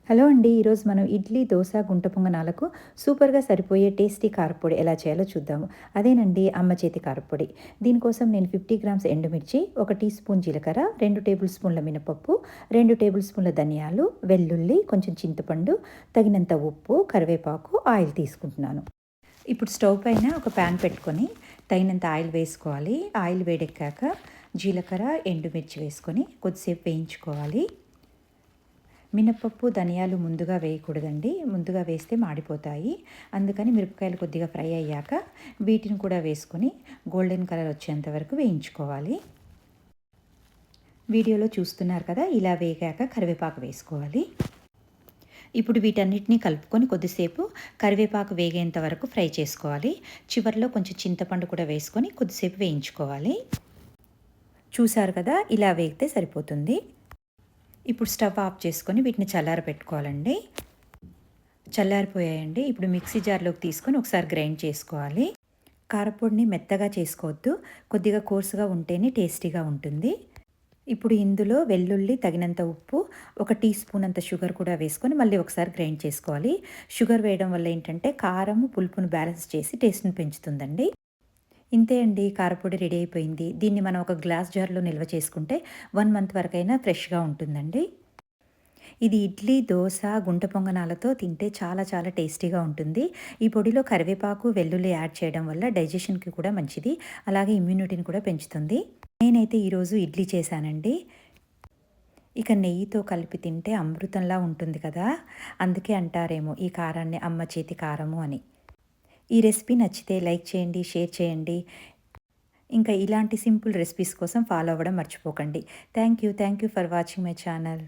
Hello అండి. ఈరోజు మనం ఇడ్లీ, దోస, గుంట పొంగనాలకు సూపర్‌గా సరిపోయే టేస్టీ కారప్పొడి ఎలా చేయాలో చూద్దాము. అదేనండి అమ్మ చేతి కారప్పొడి. దీనికోసం నేను 50 గ్రామ్స్ ఎండుమిర్చి, 1 టీ స్పూన్ జీలకర్ర, 2 టేబుల్ స్పూన్ల మినపప్పు, 2 టేబుల్ స్పూన్ల ధనియాలు, వెల్లుల్లి, కొంచెం చింతపండు, తగినంత ఉప్పు, కరివేపాకు, ఆయిల్ తీసుకుంటున్నాను. ఇప్పుడు స్టవ్ పైన ఒక ప్యాన్ పెట్టుకొని తగినంత ఆయిల్ వేసుకోవాలి. ఆయిల్ వేడెక్కాక జీలకర్ర, ఎండుమిర్చి వేసుకొని కొద్దిసేపు వేయించుకోవాలి. మినపప్పు, ధనియాలు ముందుగా వేయకూడదండి. ముందుగా వేస్తే మాడిపోతాయి. అందుకని మిరపకాయలు కొద్దిగా ఫ్రై అయ్యాక వీటిని కూడా వేసుకొని గోల్డెన్ కలర్ వచ్చేంత వరకు వేయించుకోవాలి. వీడియోలో చూస్తున్నారు కదా, ఇలా వేగాక కరివేపాకు వేసుకోవాలి. ఇప్పుడు వీటన్నిటిని కలుపుకొని కొద్దిసేపు కరివేపాకు వేగేంత వరకు ఫ్రై చేసుకోవాలి. చివరిలో కొంచెం చింతపండు కూడా వేసుకొని కొద్దిసేపు వేయించుకోవాలి. చూసారు కదా, ఇలా వేగితే సరిపోతుంది. ఇప్పుడు స్టవ్ ఆఫ్ చేసుకొని వీటిని చల్లారబెట్టుకోవాలండి. చల్లారిపోయాయండి. ఇప్పుడు మిక్సీ జార్లోకి తీసుకొని ఒకసారి గ్రైండ్ చేసుకోవాలి. కారపొడిని మెత్తగా చేసుకోవద్దు, కొద్దిగా కోర్సుగా ఉంటేనే టేస్టీగా ఉంటుంది. ఇప్పుడు ఇందులో వెల్లుల్లి, తగినంత ఉప్పు, 1 టీ స్పూన్ అంత షుగర్ కూడా వేసుకొని మళ్ళీ ఒకసారి గ్రైండ్ చేసుకోవాలి. షుగర్ వేయడం వల్ల ఏంటంటే కారం, పులుపును బ్యాలెన్స్ చేసి టేస్ట్ని పెంచుతుందండి. ఇంతే అండి, కారపొడి రెడీ అయిపోయింది. దీన్ని మనం ఒక గ్లాస్ జార్లో నిల్వ చేసుకుంటే 1 మంత్ వరకైనా ఫ్రెష్గా ఉంటుందండి. ఇది ఇడ్లీ, దోస, గుంట పొంగనాలతో తింటే చాలా చాలా టేస్టీగా ఉంటుంది. ఈ పొడిలో కరివేపాకు, వెల్లుల్లి యాడ్ చేయడం వల్ల డైజెషన్కి కూడా మంచిది. అలాగే ఇమ్యూనిటీని కూడా పెంచుతుంది. నేనైతే ఈరోజు ఇడ్లీ చేశానండి. ఇక నెయ్యితో కలిపి తింటే అమృతంలా ఉంటుంది కదా! అందుకే అంటారేమో ఈ కారాన్ని అమ్మ చేతి కారము అని. ఈ రెసిపీ నచ్చితే లైక్ చేయండి, షేర్ చేయండి. ఇంకా ఇలాంటి సింపుల్ రెసిపీస్ కోసం ఫాలో అవ్వడం మర్చిపోకండి. Thank you for watching my channel.